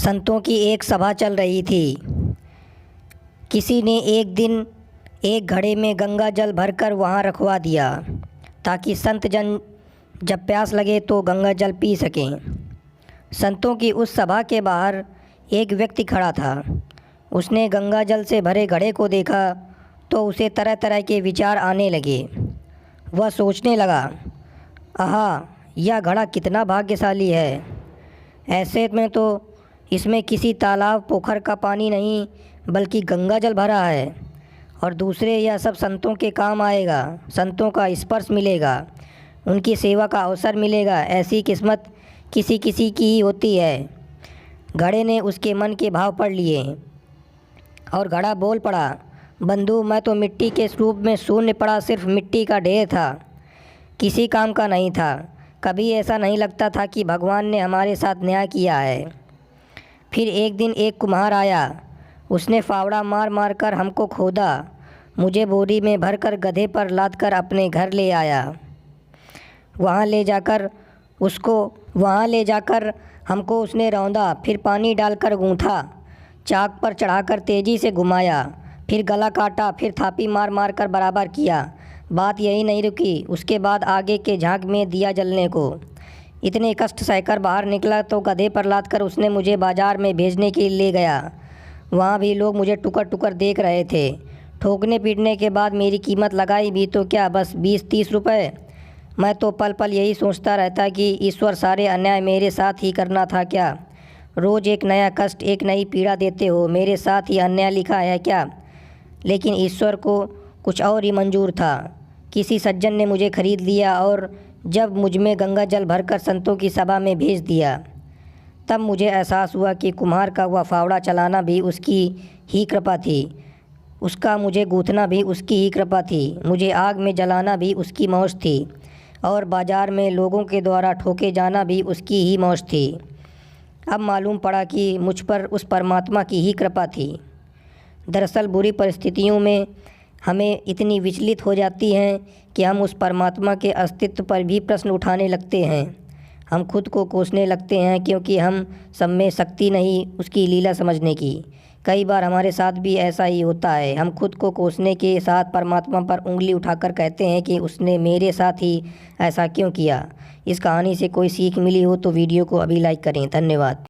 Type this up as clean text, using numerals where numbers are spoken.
संतों की एक सभा चल रही थी। किसी ने एक दिन एक घड़े में गंगा जल भरकर वहाँ रखवा दिया ताकि संत जन जब प्यास लगे तो गंगा जल पी सकें। संतों की उस सभा के बाहर एक व्यक्ति खड़ा था। उसने गंगा जल से भरे घड़े को देखा तो उसे तरह तरह के विचार आने लगे। वह सोचने लगा, आहा, यह घड़ा कितना भाग्यशाली है। ऐसे में तो इसमें किसी तालाब पोखर का पानी नहीं बल्कि गंगा जल भरा है। और दूसरे, यह सब संतों के काम आएगा। संतों का स्पर्श मिलेगा, उनकी सेवा का अवसर मिलेगा। ऐसी किस्मत किसी किसी की ही होती है। घड़े ने उसके मन के भाव पढ़ लिए और घड़ा बोल पड़ा, बंधु, मैं तो मिट्टी के रूप में शून्य पड़ा, सिर्फ मिट्टी का ढेर था, किसी काम का नहीं था। कभी ऐसा नहीं लगता था कि भगवान ने हमारे साथ न्याय किया है। फिर एक दिन एक कुम्हार आया। उसने फावड़ा मार मार कर हमको खोदा। मुझे बोरी में भरकर गधे पर लादकर अपने घर ले आया। वहाँ ले जाकर हमको उसने रौंदा, फिर पानी डालकर गूँथा, चाक पर चढ़ाकर तेज़ी से घुमाया, फिर गला काटा, फिर थापी मार मार कर बराबर किया। बात यही नहीं रुकी, उसके बाद आगे के झांक में दिया जलने को। इतने कष्ट सहकर बाहर निकला तो गधे पर लादकर उसने मुझे बाज़ार में भेजने के लिए ले गया। वहाँ भी लोग मुझे टुकर टुकर देख रहे थे। ठोकने पीटने के बाद मेरी कीमत लगाई भी तो क्या, बस 20-30 रुपए। मैं तो पल पल यही सोचता रहता कि ईश्वर, सारे अन्याय मेरे साथ ही करना था क्या? रोज़ एक नया कष्ट, एक नई पीड़ा देते हो। मेरे साथ ही अन्याय लिखा है क्या? लेकिन ईश्वर को कुछ और ही मंजूर था। किसी सज्जन ने मुझे खरीद लिया और जब मुझ में गंगा जल भरकर संतों की सभा में भेज दिया, तब मुझे एहसास हुआ कि कुम्हार का वह फावड़ा चलाना भी उसकी ही कृपा थी। उसका मुझे गूँथना भी उसकी ही कृपा थी। मुझे आग में जलाना भी उसकी मौज थी और बाज़ार में लोगों के द्वारा ठोके जाना भी उसकी ही मौज थी। अब मालूम पड़ा कि मुझ पर उस परमात्मा की ही कृपा थी। दरअसल बुरी परिस्थितियों में हमें इतनी विचलित हो जाती हैं कि हम उस परमात्मा के अस्तित्व पर भी प्रश्न उठाने लगते हैं। हम खुद को कोसने लगते हैं क्योंकि हम सब में शक्ति नहीं उसकी लीला समझने की। कई बार हमारे साथ भी ऐसा ही होता है। हम खुद को कोसने के साथ परमात्मा पर उंगली उठाकर कहते हैं कि उसने मेरे साथ ही ऐसा क्यों किया। इस कहानी से कोई सीख मिली हो तो वीडियो को अभी लाइक करें। धन्यवाद।